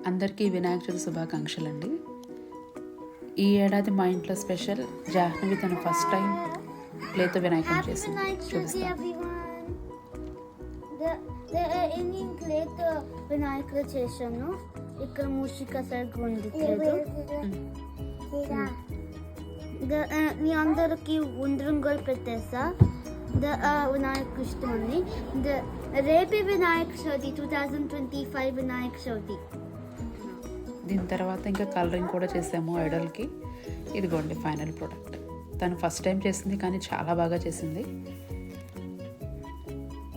అందరికీ వినాయక చవితి శుభాకాంక్షలు అండి. ఈ ఏడాది మా ఇంట్లో స్పెషల్ జాహ్నవి తన ఫస్ట్ టైం ప్లేతో వినాయకుడిని చేసింది. చూపిస్తాను. క్లేతో వినాయకుడు చేశాను. ఇక్కడ మూషిక సరిగ్గా ఉండట్లేదు. మీ అందరికి ఉండ్రంగోలు పెట్టేసా. వినాయక ఇష్టం అని రేపే వినాయక చవితి 2025 వినాయక చవితి. దీని తర్వాత ఇంకా కలరింగ్ కూడా చేసాము ఐడల్కి. ఇదిగోండి ఫైనల్ ప్రోడక్ట్. తను ఫస్ట్ టైం చేసింది కానీ చాలా బాగా చేసింది.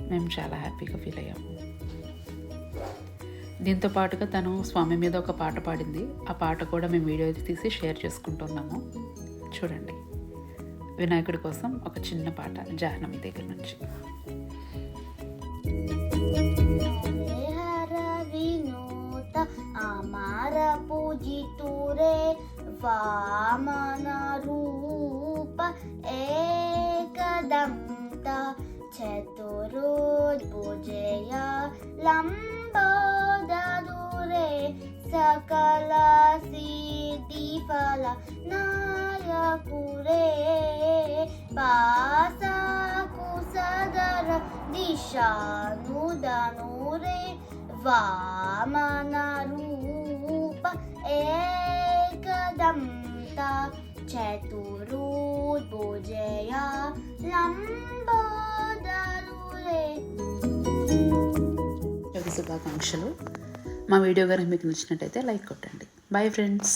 మేము చాలా హ్యాపీగా ఫీల్ అయ్యాము. దీంతో పాటుగా తను స్వామి మీద ఒక పాట పాడింది. ఆ పాట కూడా మేము వీడియో తీసి షేర్ చేసుకుంటున్నాము. చూడండి, వినాయకుడి కోసం ఒక చిన్న పాట జాహ్నవి దగ్గర నుంచి. అమర పూజితురే వామన రూప ఏకదంత చతుర్భుజయ లంబోదరురే సకల సిద్ధి ఫల నాయకురే పాసకుసదర దిశానుదనురే వామన రూప ఏకదంత చతుర్భుజయ లంబోదరురే. శుభాకాంక్షలు. మా వీడియో కనుక మీకు నచ్చినట్టయితే లైక్ కొట్టండి. Bye friends.